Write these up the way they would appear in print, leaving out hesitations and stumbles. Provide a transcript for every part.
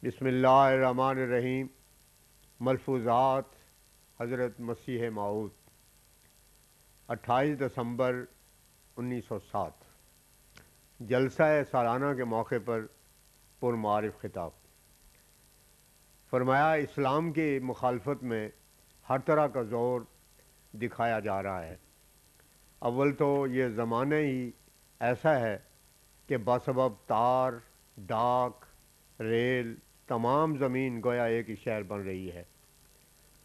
بسم اللہ الرحمن الرحیم۔ ملفوظات حضرت مسیح موعود 28 دسمبر 1907 جلسہ سالانہ کے موقع پر پرمعارف خطاب۔ فرمایا اسلام کی مخالفت میں ہر طرح کا زور دکھایا جا رہا ہے۔ اول تو یہ زمانہ ہی ایسا ہے کہ بسبب تار، ڈاک، ریل تمام زمین گویا ایک ہی شہر بن رہی ہے۔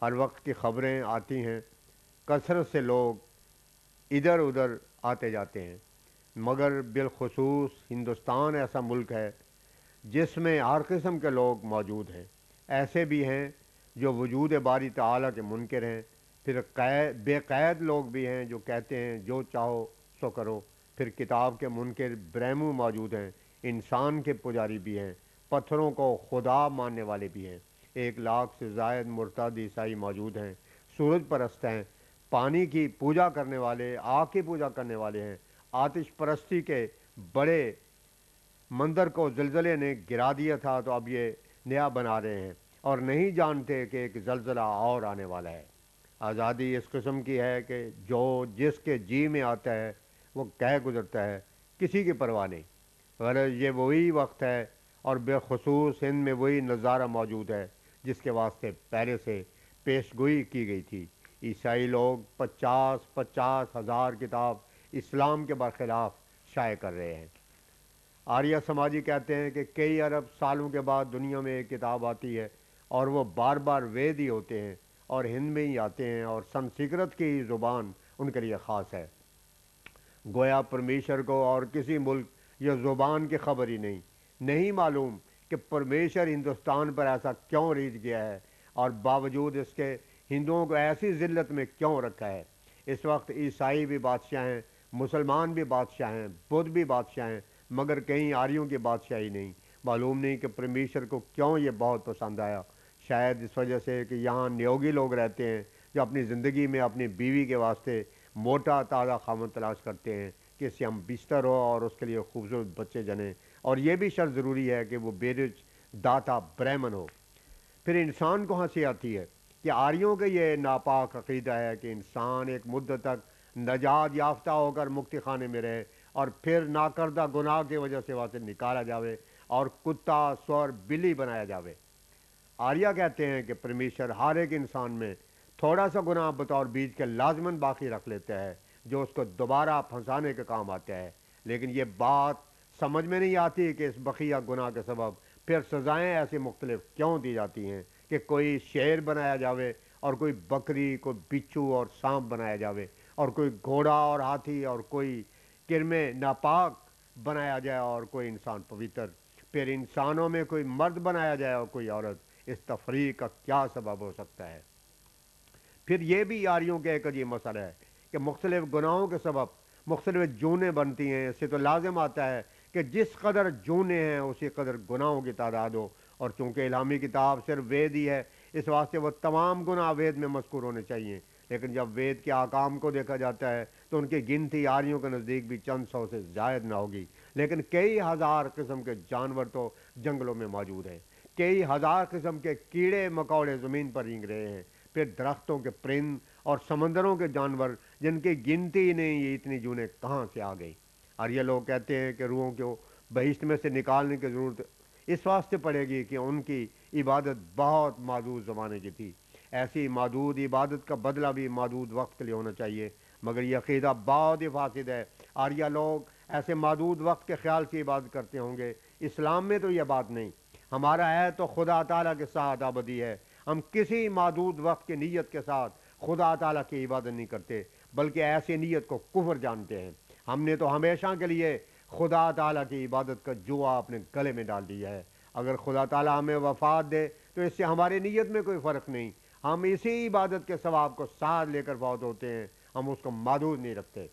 ہر وقت کی خبریں آتی ہیں، کثرت سے لوگ ادھر ادھر آتے جاتے ہیں، مگر بالخصوص ہندوستان ایسا ملک ہے جس میں ہر قسم کے لوگ موجود ہیں۔ ایسے بھی ہیں جو وجود باری تعالیٰ کے منکر ہیں، پھر بے قید لوگ بھی ہیں جو کہتے ہیں جو چاہو سو کرو، پھر کتاب کے منکر برہمو موجود ہیں، انسان کے پجاری بھی ہیں، پتھروں کو خدا ماننے والے بھی ہیں، 1 لاکھ سے زائد مرتد عیسائی موجود ہیں، سورج پرست ہیں، پانی کی پوجا کرنے والے، آگ کی پوجا کرنے والے ہیں، آتش پرستی کے بڑے مندر کو زلزلے نے گرا دیا تھا تو اب یہ نیا بنا رہے ہیں اور نہیں جانتے کہ ایک زلزلہ اور آنے والا ہے۔ آزادی اس قسم کی ہے کہ جو جس کے جی میں آتا ہے وہ کہہ گزرتا ہے، کسی کی پرواہ نہیں۔ غرض یہ وہی وقت ہے اور بالخصوص ہند میں وہی نظارہ موجود ہے جس کے واسطے پہلے سے پیش گوئی کی گئی تھی۔ عیسائی لوگ 50,000 کتاب اسلام کے برخلاف شائع کر رہے ہیں۔ آریہ سماجی کہتے ہیں کہ کئی ارب سالوں کے بعد دنیا میں ایک کتاب آتی ہے اور وہ بار بار وید ہی ہوتے ہیں اور ہند میں ہی آتے ہیں اور سنسکرت کی زبان ان کے لیے خاص ہے۔ گویا پرمیشر کو اور کسی ملک یا زبان کی خبر ہی نہیں معلوم کہ پرمیشر ہندوستان پر ایسا کیوں ریجھ گیا ہے اور باوجود اس کے ہندوؤں کو ایسی ذلت میں کیوں رکھا ہے۔ اس وقت عیسائی بھی بادشاہ ہیں، مسلمان بھی بادشاہ ہیں، بدھ بھی بادشاہ ہیں، مگر کہیں آریوں کی بادشاہی نہیں۔ معلوم نہیں کہ پرمیشر کو کیوں یہ بہت پسند آیا۔ شاید اس وجہ سے کہ یہاں نیوگی لوگ رہتے ہیں جو اپنی زندگی میں اپنی بیوی کے واسطے موٹا تازہ خامن تلاش کرتے ہیں کہ اس سے ہم بستر ہو اور اس کے لیے خوبصورت بچے جنیں، اور یہ بھی شرط ضروری ہے کہ وہ بیرج داتا برہمن ہو۔ پھر انسان کو ہنسی آتی ہے کہ آریوں کا یہ ناپاک عقیدہ ہے کہ انسان ایک مدت تک نجات یافتہ ہو کر مکتی خانے میں رہے اور پھر ناکردہ گناہ کی وجہ سے وہاں سے نکالا جاوے اور کتا، سور، بلی بنایا جاوے۔ آریہ کہتے ہیں کہ پرمیشر ہر ایک انسان میں تھوڑا سا گناہ بطور بیج کے لازماً باقی رکھ لیتا ہے جو اس کو دوبارہ پھنسانے کے کام آتا ہے، لیکن یہ بات سمجھ میں نہیں آتی کہ اس بقیہ گناہ کے سبب پھر سزائیں ایسی مختلف کیوں دی جاتی ہیں کہ کوئی شیر بنایا جاوے اور کوئی بکری، کوئی بچھو اور سانپ بنایا جاوے، اور کوئی گھوڑا اور ہاتھی، اور کوئی کرمے ناپاک بنایا جائے اور کوئی انسان پوتر، پھر انسانوں میں کوئی مرد بنایا جائے اور کوئی عورت۔ اس تفریق کا کیا سبب ہو سکتا ہے؟ پھر یہ بھی یاریوں کے ایک عجیب مسئلہ ہے کہ مختلف گناہوں کے سبب مختلف جونیں بنتی ہیں۔ اس سے تو لازم آتا ہے کہ جس قدر جونیں ہیں اسی قدر گناہوں کی تعداد ہو، اور چونکہ الہامی کتاب صرف وید ہی ہے اس واسطے وہ تمام گناہ وید میں مذکور ہونے چاہیے، لیکن جب وید کے احکام کو دیکھا جاتا ہے تو ان کی گنتی آریوں کے نزدیک بھی چند سو سے زائد نہ ہوگی، لیکن کئی ہزار قسم کے جانور تو جنگلوں میں موجود ہیں، کئی ہزار قسم کے کیڑے مکوڑے زمین پر رینگ رہے ہیں، پھر درختوں کے پرند اور سمندروں کے جانور جن کی گنتی ہی نہیں، یہ اتنی جونیں کہاں سے آ گئی؟ اور یہ لوگ کہتے ہیں کہ روحوں کو بہشت میں سے نکالنے کی ضرورت اس واسطے پڑے گی کہ ان کی عبادت بہت محدود زمانے کی تھی۔ ایسی محدود عبادت کا بدلہ بھی محدود وقت کے لیے ہونا چاہیے، مگر یہ عقیدہ بہت ہی فاسد ہے۔ آریہ لوگ ایسے محدود وقت کے خیال سے عبادت کرتے ہوں گے۔ اسلام میں تو یہ بات نہیں۔ ہمارا ہے تو خدا تعالیٰ کے ساتھ ابدی ہے۔ ہم کسی محدود وقت کی نیت کے ساتھ خدا تعالیٰ کی عبادت نہیں کرتے، بلکہ ایسی نیت کو کفر جانتے ہیں۔ ہم نے تو ہمیشہ کے لیے خدا تعالیٰ کی عبادت کا جوا اپنے گلے میں ڈال دیا ہے۔ اگر خدا تعالیٰ ہمیں وفات دے تو اس سے ہماری نیت میں کوئی فرق نہیں، ہم اسی عبادت کے ثواب کو ساتھ لے کر فوت ہوتے ہیں، ہم اس کو محدود نہیں رکھتے۔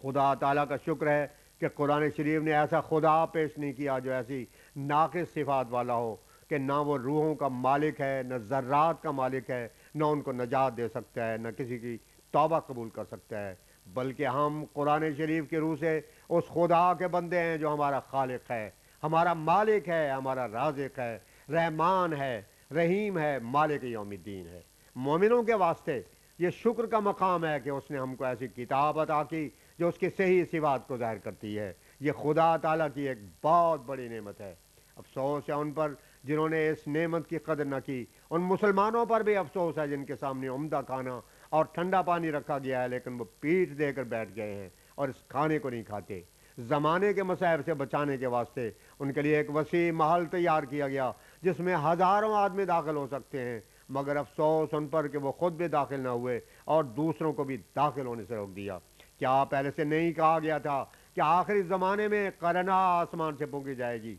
خدا تعالیٰ کا شکر ہے کہ قرآن شریف نے ایسا خدا پیش نہیں کیا جو ایسی ناقص صفات والا ہو کہ نہ وہ روحوں کا مالک ہے، نہ ذرات کا مالک ہے، نہ ان کو نجات دے سکتا ہے، نہ کسی کی توبہ قبول کر سکتا ہے، بلکہ ہم قرآن شریف کی روح سے اس خدا کے بندے ہیں جو ہمارا خالق ہے۔ ہمارا مالک ہے، ہمارا رازق ہے، رحمان ہے، رحیم ہے، مالک یوم الدین ہے۔ مومنوں کے واسطے یہ شکر کا مقام ہے کہ اس نے ہم کو ایسی کتاب عطا کی جو اس کی صحیح صفات کو ظاہر کرتی ہے۔ یہ خدا تعالیٰ کی ایک بہت بڑی نعمت ہے۔ افسوس ہے ان پر جنہوں نے اس نعمت کی قدر نہ کی۔ ان مسلمانوں پر بھی افسوس ہے جن کے سامنے عمدہ کھانا اور ٹھنڈا پانی رکھا گیا ہے لیکن وہ پیٹھ دے کر بیٹھ گئے ہیں اور اس کھانے کو نہیں کھاتے۔ زمانے کے مصائب سے بچانے کے واسطے ان کے لیے ایک وسیع محل تیار کیا گیا جس میں ہزاروں آدمی داخل ہو سکتے ہیں، مگر افسوس ان پر کہ وہ خود بھی داخل نہ ہوئے اور دوسروں کو بھی داخل ہونے سے روک دیا۔ کیا پہلے سے نہیں کہا گیا تھا کہ آخری زمانے میں قرنا آسمان سے پھونکی جائے گی؟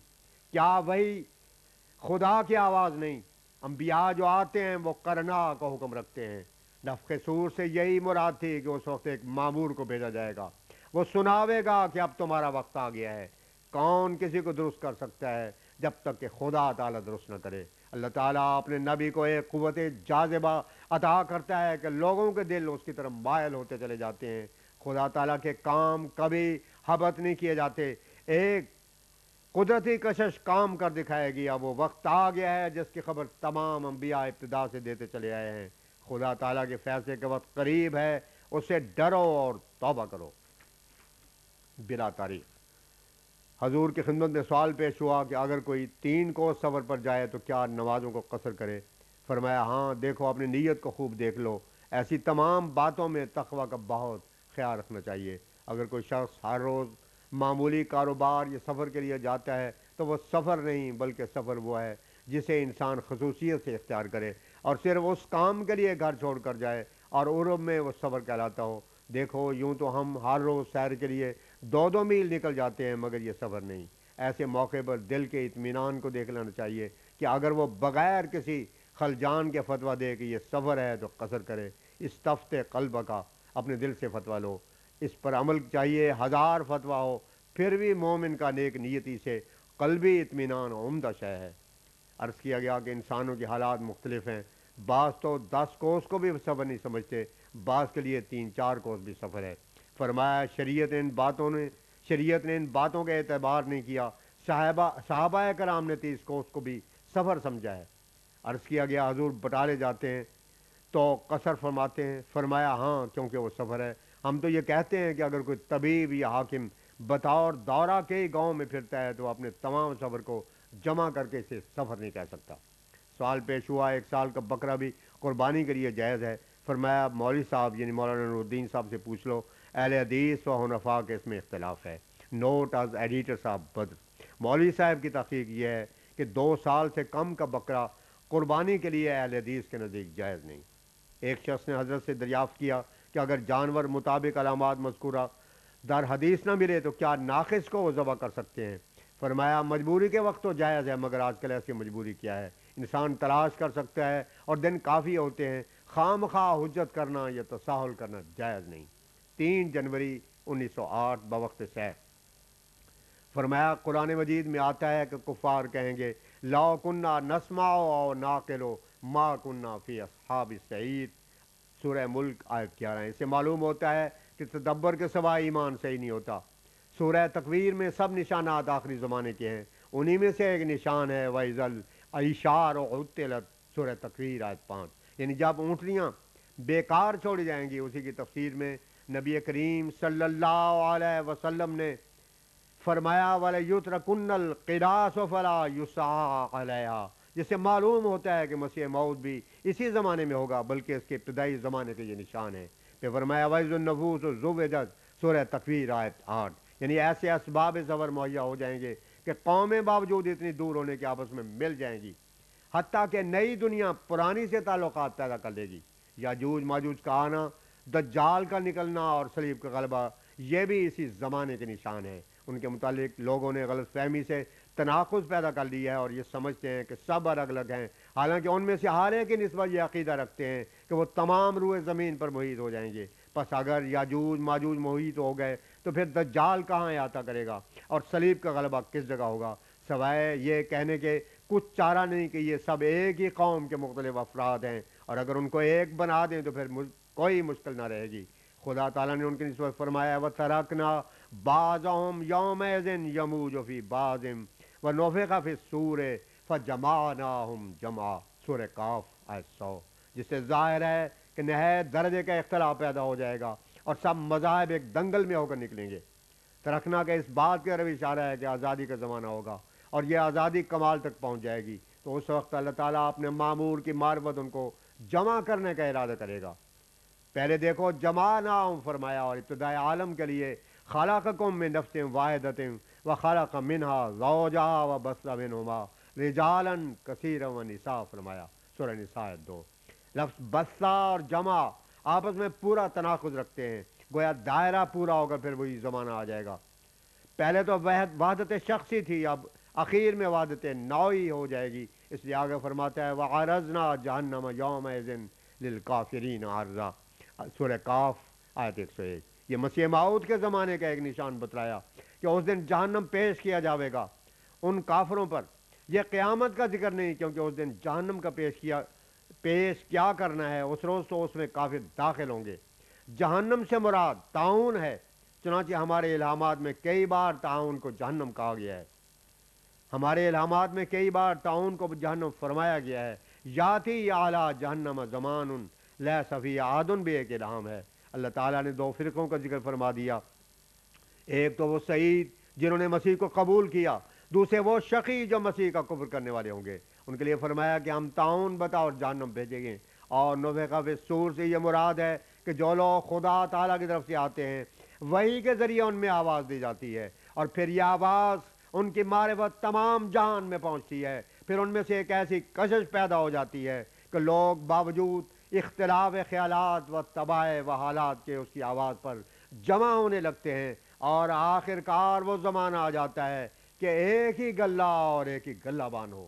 کیا وہی خدا کی آواز نہیں؟ انبیاء جو آتے ہیں وہ قرنا کا حکم رکھتے ہیں۔ نفخ صور سے یہی مراد تھی کہ اس وقت ایک معمور کو بھیجا جائے گا، وہ سناوے گا کہ اب تمہارا وقت آ گیا ہے۔ کون کسی کو درست کر سکتا ہے جب تک کہ خدا تعالیٰ درست نہ کرے؟ اللہ تعالیٰ اپنے نبی کو ایک قوت جاذبہ عطا کرتا ہے کہ لوگوں کے دل اس کی طرف مائل ہوتے چلے جاتے ہیں۔ خدا تعالیٰ کے کام کبھی حبط نہیں کیے جاتے۔ ایک قدرتی کشش کام کر دکھائے گی۔ اب وہ وقت آ گیا ہے جس کی خبر تمام انبیاء ابتدا سے دیتے چلے آئے ہیں۔ خدا تعالیٰ کے فیصلے کا وقت قریب ہے، اس سے ڈرو اور توبہ کرو۔ بلا تاریخ حضور کی خدمت میں سوال پیش ہوا کہ اگر کوئی 3 کوس سفر پر جائے تو کیا نمازوں کو قصر کرے؟ فرمایا ہاں، دیکھو اپنی نیت کو خوب دیکھ لو۔ ایسی تمام باتوں میں تقوی کا بہت خیال رکھنا چاہیے۔ اگر کوئی شخص ہر روز معمولی کاروبار یا سفر کے لیے جاتا ہے تو وہ سفر نہیں بلکہ سفر وہ ہے جسے انسان خصوصیت سے اختیار کرے اور صرف اس کام کے لیے گھر چھوڑ کر جائے اور عرب میں وہ سفر کہلاتا ہو۔ دیکھو یوں تو ہم ہر روز سیر کے لیے 2 میل نکل جاتے ہیں مگر یہ سفر نہیں۔ ایسے موقع پر دل کے اطمینان کو دیکھ لینا چاہیے کہ اگر وہ بغیر کسی خلجان کے فتویٰ دے کہ یہ سفر ہے تو قصر کرے۔ استفت قلب کا، اپنے دل سے فتویٰ لو، اس پر عمل چاہیے۔ 1000 فتویٰ ہو پھر بھی مومن کا نیک نیتی سے قلبی اطمینان عمدہ شے ہے۔ عرض کیا گیا کہ انسانوں کے حالات مختلف ہیں۔ بعض تو 10 کوس کو بھی سفر نہیں سمجھتے، بعض کے لیے 3-4 کوس بھی سفر ہے۔ فرمایا شریعت نے ان باتوں کا اعتبار نہیں کیا۔ صحابہ کرام نے 30 کوس کو بھی سفر سمجھا ہے۔ عرض کیا گیا حضور بٹالے جاتے ہیں تو قصر فرماتے ہیں؟ فرمایا ہاں، کیونکہ وہ سفر ہے۔ ہم تو یہ کہتے ہیں کہ اگر کوئی طبیب یا حاکم بطور دورہ کے ہی گاؤں میں پھرتا ہے تو اپنے تمام سفر کو جمع کر کے اسے سفر نہیں کہہ سکتا۔ سوال پیش ہوا 1 سال کا بکرا بھی قربانی کے لیے جائز ہے؟ فرمایا مولوی صاحب یعنی مولانا نور الدین صاحب سے پوچھ لو، اہل حدیث و حنفاء کے اس میں اختلاف ہے۔ نوٹ از ایڈیٹر صاحب بدر۔ مولوی صاحب کی تحقیق یہ ہے کہ 2 سال سے کم کا بکرا قربانی کے لیے اہل حدیث کے نزدیک جائز نہیں۔ ایک شخص نے حضرت سے دریافت کیا کہ اگر جانور مطابق علامات مذکورہ در حدیث نہ ملے تو کیا ناقص کو وہ ذبح کر سکتے ہیں؟ فرمایا مجبوری کے وقت تو جائز ہے، مگر آج کل ایسی مجبوری کیا ہے؟ انسان تلاش کر سکتا ہے اور دن کافی ہوتے ہیں۔ خام خواہ حجت کرنا یا تساہل کرنا جائز نہیں۔ 3 جنوری 1908 بوقت سیف۔ فرمایا قرآن مجید میں آتا ہے کہ کفار کہیں گے لا کننا نسمع و ناقل ما کننا فی اصحاب السعیر۔ سورہ ملک آیت 11۔ اس سے معلوم ہوتا ہے کہ تدبر کے سوا ایمان صحیح نہیں ہوتا۔ سورہ تکویر میں سب نشانات آخری زمانے کے ہیں، انہی میں سے ایک نشان ہے وَإِذَا الْعِشَارُ عُطِّلَتْ، سورہ تکویر آیت 5۔ یعنی جب اونٹنیاں بیکار چھوڑی جائیں گی۔ اسی کی تفسیر میں نبی کریم صلی اللہ علیہ وسلم نے فرمایا وَلَيُتْرَكُنَّ الْقِدَاسُ فَلَا يُسْعَىٰ عَلَيْهَا، جس سے معلوم ہوتا ہے کہ مسیح موعود بھی اسی زمانے میں ہوگا بلکہ اس کے ابتدائی زمانے کے یہ نشان ہے۔ پھر فرمایا وَإِذَا النُّفُوسُ زُوِّجَتْ، سورہ تکویر آیت 8۔ یعنی ایسے اسباب سفر مہیا ہو جائیں گے کہ قومیں باوجود اتنی دور ہونے کے آپس میں مل جائیں گی، حتیٰ کہ نئی دنیا پرانی سے تعلقات پیدا کر لے گی۔ یاجوج ماجوج کا آنا، دجال کا نکلنا اور صلیب کا غلبہ یہ بھی اسی زمانے کے نشان ہیں۔ ان کے متعلق لوگوں نے غلط فہمی سے تناقض پیدا کر لیا ہے اور یہ سمجھتے ہیں کہ سب الگ الگ ہیں، حالانکہ ان میں سے ہر ایک کی نسبت یہ عقیدہ رکھتے ہیں کہ وہ تمام روئے زمین پر محیط ہو جائیں گے۔ پس اگر یاجوج ماجوج محیط ہو گئے تو پھر دجال کہاں احاطہ کرے گا اور صلیب کا غلبہ کس جگہ ہوگا؟ سوائے یہ کہنے کے کچھ چارہ نہیں کہ یہ سب ایک ہی قوم کے مختلف افراد ہیں، اور اگر ان کو ایک بنا دیں تو پھر کوئی مشکل نہ رہے گی۔ خدا تعالیٰ نے ان کی نسبت فرمایا وَتَرَكْنَا بَعْضَهُمْ يَوْمَئِذٍ يَمُوجُ فِي بَعْضٍ ونفخ فی الصور فجمعناہم جمعا، سورہ کاف آیت 100، جس سے ظاہر ہے کہ نہایت درجے کا اختلاف پیدا ہو جائے گا اور سب مذاہب ایک دنگل میں ہو کر نکلیں گے۔ ترکنا کا اس بات کی طرف اشارہ ہے کہ آزادی کا زمانہ ہوگا اور یہ آزادی کمال تک پہنچ جائے گی، تو اس وقت اللہ تعالیٰ اپنے معمور کی معرفت ان کو جمع کرنے کا ارادہ کرے گا۔ پہلے دیکھو جمعناہم فرمایا، اور ابتدائے عالم کے لیے خلقکم من نفس واحدۃ وخلق منها زوجها وبث منہما رجالا کثیرا ونساء فرمایا، سورہ نساء 2۔ لفظ بثا اور جمع آپس میں پورا تناقض رکھتے ہیں، گویا دائرہ پورا ہوگا پھر وہی زمانہ آ جائے گا۔ پہلے تو وحدت شخصی تھی، اب اخیر میں وحدت نوعی ہو جائے گی، اس لیے آگے فرماتا ہے وَعَرَضْنَا جَهَنَّمَ يَوْمَئِذٍ لِلْكَافِرِينَ عَرْضًا، سورہ کاف آیت 101۔ یہ مسیح موعود کے زمانے کا ایک نشان بتلایا کہ اس دن جہنم پیش کیا جاوے گا ان کافروں پر۔ یہ قیامت کا ذکر نہیں، کیونکہ اس دن جہنم کا پیش کیا کرنا ہے، اس روز تو اس میں کافر داخل ہوں گے۔ جہنم سے مراد طاعون ہے، چنانچہ ہمارے الہامات میں کئی بار طاعون کو جہنم کہا گیا ہے، ہمارے الہامات میں کئی بار طاعون کو جہنم فرمایا گیا ہے۔ یاتی اعلیٰ جہنم زمان لیس فیہ احد بھی ایک الہام ہے۔ اللہ تعالیٰ نے دو فرقوں کا ذکر فرما دیا، ایک تو وہ سعید جنہوں نے مسیح کو قبول کیا، دوسرے وہ شقی جو مسیح کا کفر کرنے والے ہوں گے۔ ان کے لیے فرمایا کہ ہم طاعون بطور جہنم بھیجیں گے، اور نفخ فی الصور سے یہ مراد ہے کہ جو لوگ خدا تعالیٰ کی طرف سے آتے ہیں وہی کے ذریعے ان میں آواز دی جاتی ہے، اور پھر یہ آواز ان کی معرفت تمام جہان میں پہنچتی ہے۔ پھر ان میں سے ایک ایسی کشش پیدا ہو جاتی ہے کہ لوگ باوجود اختلاف خیالات و طبائع و حالات کے اس کی آواز پر جمع ہونے لگتے ہیں، اور آخر کار وہ زمانہ آ جاتا ہے کہ ایک ہی گلہ اور ایک ہی گلہ بان ہو۔